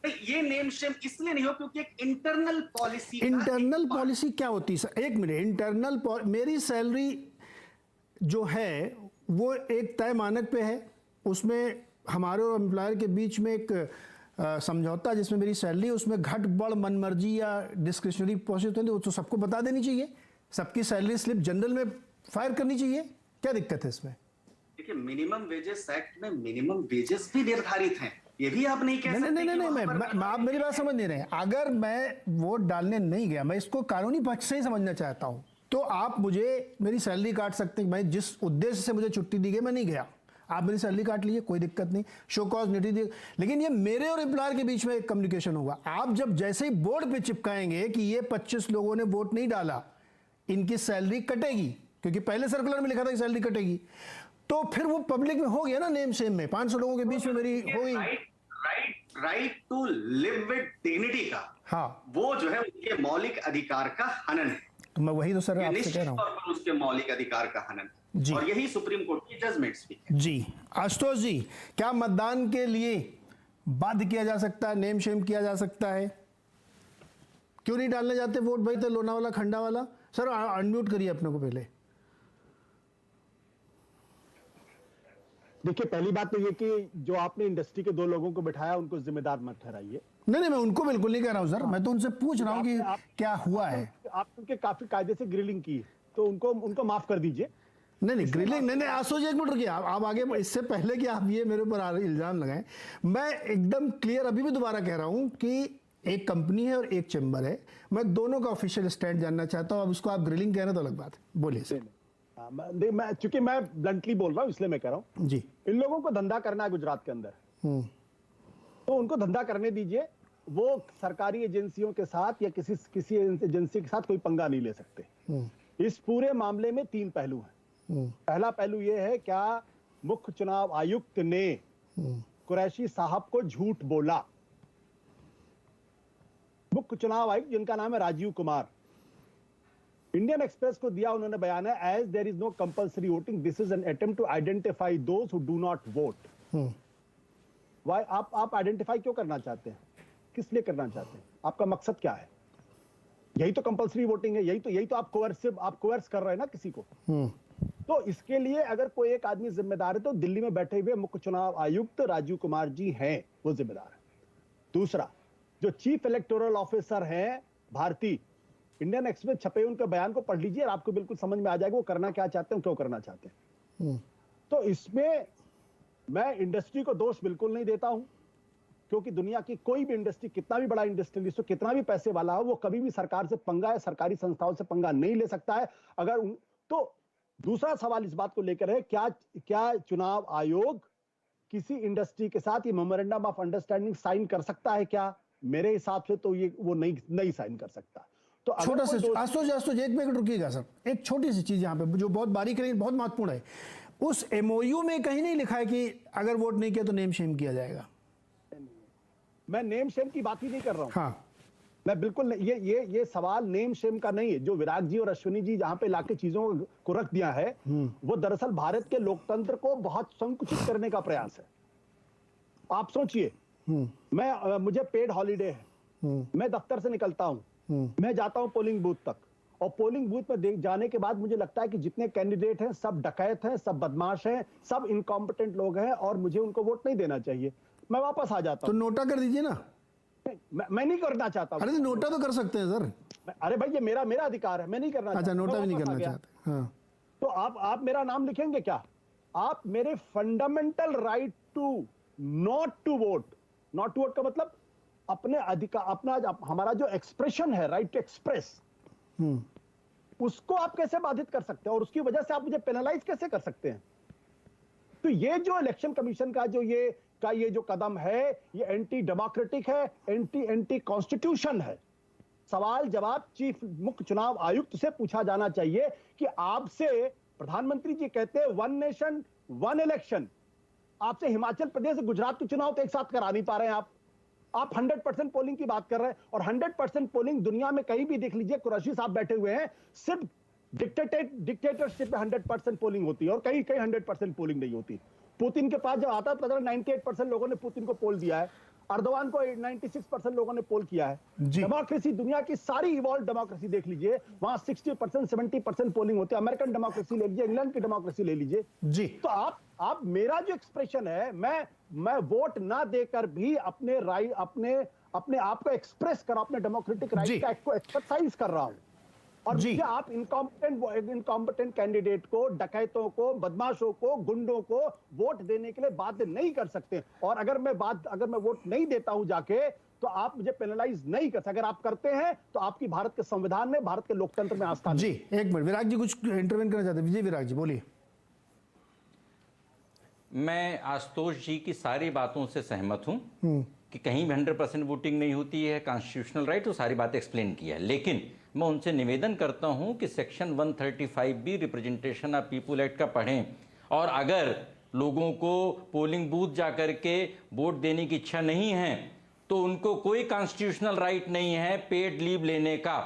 ये name Shem इसलिए नहीं हो क्योंकि एक इंटरनल पॉलिसी इंटरनल पॉलिसी क्या होती है सर? एक मिनट, मेरी सैलरी जो है वो एक तय मानक पे है, उसमें हमारे और एम्प्लॉयर के बीच में एक समझौता जिसमें मेरी सैलरी, उसमें घट बढ़ मनमर्जी या डिस्क्रिशनरी पॉलिसी होती है, वो तो सबको बता देनी चाहिए। सबकी सैलरी स्लिप जनरल में फायर करनी चाहिए, क्या दिक्कत है इसमें? देखिए, मिनिमम वेजेस एक्ट में मिनिमम वेजेस भी निर्धारित हैं, ये भी आप नहीं कह सकते। नहीं, आप मेरी बात समझ नहीं रहे। अगर मैं वोट डालने नहीं गया, मैं इसको कानूनी पक्ष से ही समझना चाहता हूं, तो आप मुझे मेरी सैलरी काट सकते हैं। मैं जिस उद्देश्य से मुझे छुट्टी दी गई, मैं नहीं गया, आप मेरी सैलरी काट लीजिए, कोई दिक्कत नहीं, शो कॉज नोटिस दी। लेकिन ये मेरे और एम्प्लॉयर के बीच में एक कम्युनिकेशन होगा। आप जब जैसे ही बोर्ड पे चिपकाएंगे कि ये 25 लोगों ने वोट नहीं डाला, इनकी सैलरी कटेगी, क्योंकि पहले सर्कुलर में लिखा था कि सैलरी कटेगी, तो फिर वो पब्लिक में हो गया ना, नेम सेम में 500 लोगों के बीच में मेरी हो गई। Right to live with dignity का, हाँ, वो जो है उनके मौलिक अधिकार का हनन है। तो मैं वही तो सर आपसे कह रहा हूं, उसके मौलिक अधिकार का हनन जी, और यही सुप्रीम कोर्ट की जजमेंट्स भी है। जी आशुतोष जी, क्या मतदान के लिए बाध्य किया जा सकता है, नेम शेम किया जा सकता है? क्यों नहीं डालने जाते वोट भाई? तो लोनावाला खंडा वाला सर, अनम्यूट करिए अपने को पहले। देखिए, पहली बात तो ये कि जो आपने इंडस्ट्री के 2 लोगों को बिठाया उनको जिम्मेदार मत ठहराइए। नहीं, मैं उनको बिल्कुल नहीं कह रहा हूं सर, मैं तो उनसे पूछ रहा हूं कि क्या हुआ है। आप उनके काफी कायदे से ग्रिलिंग की, तो उनको माफ कर दीजिए। नहीं ग्रिलिंग नहीं, आशुतोष जी एक मिनट रुकिए, आप आगे, इससे पहले कि आप ये मेरे ऊपर इल्जाम लगाएं, मैं एकदम क्लियर अभी भी दोबारा कह रहा हूं कि एक कंपनी है और एक चैम्बर है, मैं दोनों का ऑफिशियल स्टैंड जानना चाहता हूं। अब उसको आप ग्रिलिंग कह रहे हैं तो अलग बात है, बोलिए सर। चूंकि मैं ब्लंटली बोल रहा हूं इसलिए मैं कह रहा हूं जी, इन लोगों को धंधा करना है गुजरात के अंदर, तो उनको धंधा करने दीजिए। वो सरकारी एजेंसियों के साथ या किसी एजेंसी के साथ कोई पंगा नहीं ले सकते। इस पूरे मामले में 3 पहलू हैं। पहला पहलू यह है, क्या मुख्य चुनाव आयुक्त ने कुरैशी साहब को झूठ बोला? मुख्य चुनाव आयुक्त जिनका नाम है राजीव कुमार, इंडियन एक्सप्रेस को दिया उन्होंने बयान है, as there is no compulsory voting, this is an attempt to identify those who do not vote. Why आप आइडेंटिफाई क्यों करना चाहते हैं? किस लिए करना चाहते हैं? आपका मकसद क्या है? यही तो कंपल्सरी वोटिंग है, यही तो आप कोवर्स कर रहे हैं ना किसी को। तो इसके लिए अगर कोई एक आदमी जिम्मेदार है तो दिल्ली में बैठे हुए मुख्य चुनाव आयुक्त राजीव कुमार जी हैं, वो जिम्मेदार है। दूसरा, जो चीफ इलेक्टोरल ऑफिसर हैं भारती, इंडियन एक्सप्रेस छपे उनके बयान को पढ़ लीजिए और आपको बिल्कुल समझ में आ जाएगा वो करना क्या चाहते हैं, क्यों करना चाहते हैं। तो इसमें मैं इंडस्ट्री को दोष बिल्कुल नहीं देता हूं, क्योंकि दुनिया की कोई भी इंडस्ट्री, कितना भी बड़ा इंडस्ट्रियलिस्ट हो, कितना भी पैसे वाला हो, वो कभी भी सरकार से पंगा या सरकारी संस्थाओं से पंगा नहीं ले सकता है। तो दूसरा सवाल इस बात को लेकर है, क्या चुनाव आयोग किसी इंडस्ट्री के साथ ये मेमोरेंडम ऑफ अंडरस्टैंडिंग साइन कर सकता है? क्या मेरे हिसाब से तो ये वो नहीं साइन कर सकता। तो छोटा सा आशुतोष एक मिनट रुकिएगा सर, एक छोटी सी चीज यहाँ पे जो बहुत बारीक है, बहुत महत्वपूर्ण है। उस एमओयू में कहीं नहीं लिखा है कि अगर वोट नहीं किया तो नेम शेम किया जाएगा। मैं नेम शेम की बात ही नहीं कर रहा हूं। हाँ, मैं बिल्कुल नहीं, ये सवाल नेम शेम का नहीं है। जो विराग जी और अश्विनी जी जहां पे लाके चीजों को रख दिया है, वो दरअसल भारत के लोकतंत्र को बहुत संकुचित करने का प्रयास है। आप सोचिए, मुझे पेड हॉलीडे है, मैं दफ्तर से निकलता हूं, मैं जाता हूं पोलिंग बूथ तक, और पोलिंग बूथ में जाने के बाद मुझे लगता है कि जितने कैंडिडेट हैं सब डकैत हैं, सब बदमाश हैं, सब इनकॉम्पिटेंट लोग हैं और मुझे उनको वोट नहीं देना चाहिए। मैं वापस आ जाता हूं। तो नोटा कर दीजिए ना। मैं नहीं करना चाहता। अरे तो नोटा तो कर सकते हैं सर। अरे भाई, ये मेरा अधिकार है, मैं नहीं करना। अच्छा, नोटा भी नहीं करना चाहते। हाँ। तो आप मेरा नाम लिखेंगे क्या? आप मेरे fundamental right to not to vote का मतलब अपने अधिकार, अपना हमारा जो एक्सप्रेशन है, राइट टू एक्सप्रेस, उसको आप कैसे बाधित कर सकते हैं? और उसकी वजह से आप मुझे पेनलाइज कैसे कर सकते हैं? तो ये जो इलेक्शन कमीशन का ये जो कदम है, ये एंटी डेमोक्रेटिक है, एंटी कॉन्स्टिट्यूशन है। सवाल जवाब चीफ मुख्य चुनाव आयुक्त से पूछा जाना चाहिए कि आपसे प्रधानमंत्री जी कहते हैं 1 नेशन 1 इलेक्शन, आपसे हिमाचल प्रदेश और गुजरात के चुनाव तो एक साथ करा नहीं पा रहे हैं आप 100% पोलिंग की बात कर रहे हैं। और 100% पोलिंग दुनिया में कहीं भी देख लीजिए, कुरैशी साहब बैठे हुए हैं, सिर्फ डिक्टेटरशिप में 100% पोलिंग होती है और कहीं 100% पोलिंग नहीं होती। पुतिन के पास जब आता है तो 98% लोगों ने पुतिन को पोल दिया है। अर्दवान को 96% लोगों ने पोल किया है। डेमोक्रेसी, दुनिया की सारी इवॉल्व डेमोक्रेसी देख लीजिए, वहां 60% 70% पोलिंग होती है। अमेरिकन डेमोक्रेसी ले लीजिए, इंग्लैंड की डेमोक्रेसी ले लीजिए जी। तो आप मेरा जो एक्सप्रेशन है, मैं वोट ना देकर भी अपने राइट, अपने आप को एक्सप्रेस कर, अपने डेमोक्रेटिक राइट को एक्सरसाइज कर रहा हूं। और क्या आप इनकॉम्पिटेंट कैंडिडेट को, डकैतों को, बदमाशों को, गुंडों को वोट देने के लिए बाध्य नहीं कर सकते। और अगर मैं वोट नहीं देता हूं जाके, तो आप मुझे पेनलाइज नहीं कर सकते। अगर आप करते हैं तो आपकी भारत के संविधान में, भारत के लोकतंत्र में आस्था जी। एक मिनट, विराग जी कुछ इंटरवेन करना चाहते हैं। विजय विराग जी बोलिए। मैं आशुतोष जी की सारी बातों से सहमत हूं कि कहीं भी 100% वोटिंग नहीं होती है, कॉन्स्टिट्यूशनल राइट, वो सारी बातें एक्सप्लेन की है। लेकिन मैं उनसे निवेदन करता हूं कि section 135 representation of people act का पढ़ें, और अगर लोगों को पोलिंग बूथ जाकर के वोट देने की इच्छा नहीं है तो उनको कोई कॉन्स्टिट्यूशनल राइट नहीं है पेड लीव लेने का।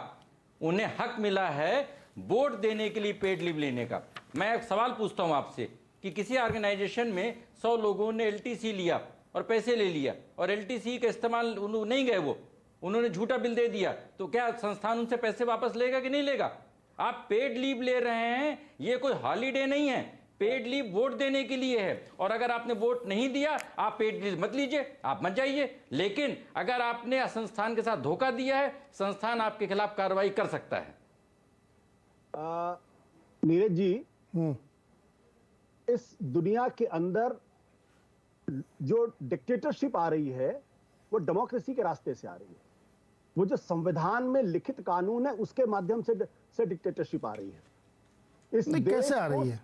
उन्हें हक मिला है वोट देने के लिए पेड लीव लेने का। मैं एक सवाल पूछता हूं आपसे कि किसी ऑर्गेनाइजेशन में 100 लोगों ने एलटीसी लिया और पैसे ले लिया, और एलटीसी का इस्तेमाल नहीं गए, वो उन्होंने झूठा बिल दे दिया, तो क्या संस्थान उनसे पैसे वापस लेगा कि नहीं लेगा? आप पेड लीव ले रहे हैं, ये कोई हॉलीडे नहीं है, पेड लीव वोट देने के लिए है। और अगर आपने वोट नहीं दिया, आप पेड लीव मत लीजिए, आप मत जाइए। लेकिन अगर आपने संस्थान के साथ धोखा दिया है, संस्थान आपके खिलाफ कार्रवाई कर सकता है। नीरज जी, इस दुनिया के अंदर जो डिक्टेटरशिप आ रही है, वो डेमोक्रेसी के रास्ते से आ रही है। वो जो संविधान में लिखित कानून है, उसके माध्यम से डिक्टेटरशिप आ रही है। इस कैसे आ रही है?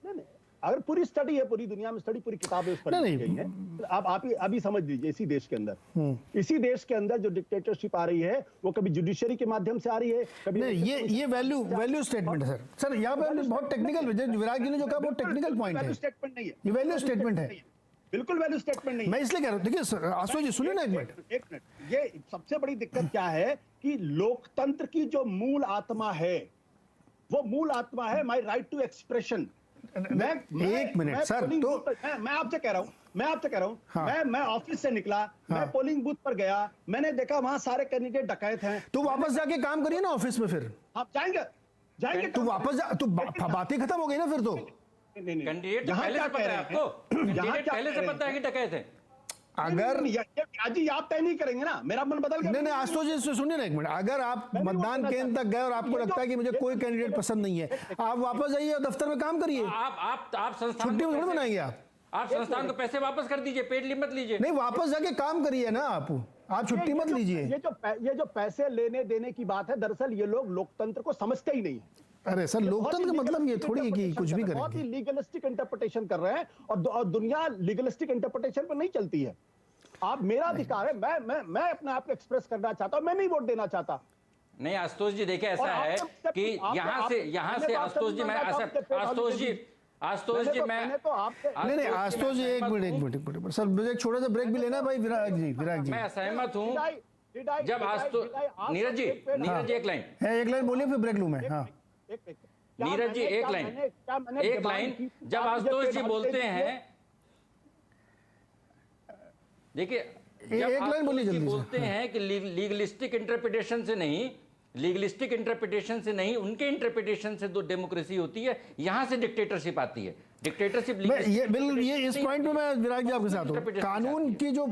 नहीं, अगर पूरी स्टडी है, पूरी दुनिया में स्टडी, पूरी किताबें उस पर लिखी गई है। आप अभी समझ लीजिए, इसी देश के अंदर जो डिक्टेटरशिप आ रही है, वो कभी जुडिशरी के माध्यम से आ रही है, कभी नहीं। ये वैल्यू स्टेटमेंट है सर। यहाँ पे बहुत टेक्निकल, विराग जी ने जो कहा बहुत टेक्निकल पॉइंट है। स्टेटमेंट नहीं है, ये वैल्यू स्टेटमेंट है, बिल्कुल वैल्यू स्टेटमेंट नहीं। मैं इसलिए कह रहा हूं, देखिए आशुतोष जी सुनिए ना एक मिनट। ये सबसे बड़ी दिक्कत क्या है कि लोकतंत्र की जो मूल आत्मा है, वो मूल आत्मा है माय राइट टू एक्सप्रेशन। एक मिनट सर, तो मैं आपसे कह रहा हूं, मैं ऑफिस से निकला, मैं पोलिंग बूथ पर गया, मैंने देखा वहां सारे कैंडिडेट डकैत हैं। तो वापस जाके काम करिए ना ऑफिस में, फिर आप जाएंगे तो वापस तो बातें खत्म हो गई ना फिर तो। कैंडिडेट पहले से पता है आपको, कैंडिडेट पहले से पता है कि डकैत है। अगर जी आप तय नहीं करेंगे ना, मेरा मन बदल गया। नहीं आशुतोष जी सुनिए ना एक मिनट। अगर आप मतदान केंद्र तक गए और आपको लगता है कि मुझे कोई कैंडिडेट पसंद नहीं है, आप वापस जाइए और दफ्तर में काम करिए। आप संस्थान छुट्टी में थोड़ी बनाएंगे आप संस्थान को पैसे वापस कर दीजिए, पेड लीव मत लीजिए। नहीं, वापस जाके काम करिए ना आप छुट्टी मत लीजिए। ये जो पैसे लेने देने की बात है, दरअसल ये लोग लोकतंत्र को समझते ही नहीं है। अरे सर, लोकतंत्र का मतलब ये थोड़ी है कि कुछ भी करेंगे। बहुत ही लीगलिस्टिक इंटरप्रिटेशन कर रहे हैं, और दुनिया लीगलिस्टिक इंटरप्रिटेशन पर नहीं चलती है। आप, मेरा अधिकार है, मैं अपने आप को एक्सप्रेस करना चाहता हूं, मैं नहीं वोट देना चाहता। नहीं आशुतोष जी, देखिए ऐसा है कि यहाँ से आशुतोष जी, मैं आशुतोष जी मैं नहीं आशुतोष जी एक मिनट सर, मुझे एक छोटा सा ब्रेक भी लेना है भाई। विराग जी मैं सहमत हूँ। जब आशुतोष, नीरज जी एक लाइन बोलिए, फिर ब्रेक लूं मैं। हाँ नीरज जी एक लाइन जब आशुतोष जी बोलते हैं, देखिए एक लाइन बोलिए जल्दी। बोलते हैं कि लीगलिस्टिक इंटरप्रिटेशन से नहीं, उनके इंटरप्रिटेशन से डेमोक्रेसी होती है, यहां से डिक्टेटरशिप आती है। डिक्टेटरशिप ये इस पॉइंट पे मैं विराग जी आपके साथ हूं। कानून की जो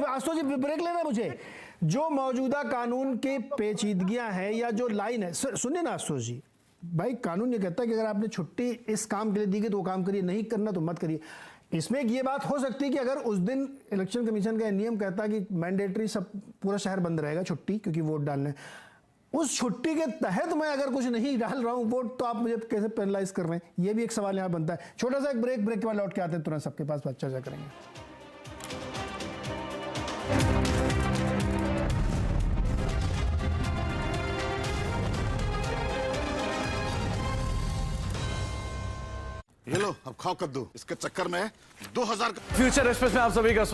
आशुतोष जी ब्रेक लेना मुझे, जो मौजूदा कानून के पेचीदगियां हैं या जो लाइन है, सुनिए ना आशुतोष जी, भाई कानून ये कहता है कि अगर आपने छुट्टी इस काम के लिए दी गई तो वो काम करिए, नहीं करना तो मत करिए। इसमें ये बात हो सकती है कि अगर उस दिन इलेक्शन कमीशन का नियम कहता है कि मैंडेटरी सब पूरा शहर बंद रहेगा छुट्टी, क्योंकि वोट डालने, उस छुट्टी के तहत मैं अगर कुछ नहीं डाल रहा हूं वोट, तो आप मुझे कैसे पेनलाइज कर रहे हैं? ये भी एक सवाल यहां बनता है। छोटा सा एक ब्रेक के बाद लौट के आते हैं, तुरंत सबके पास बात चर्चा करेंगे। ये लो अब खाओ कद्दू। इसके चक्कर में 2000 फ्यूचर एक्सप्रेस में आप सभी का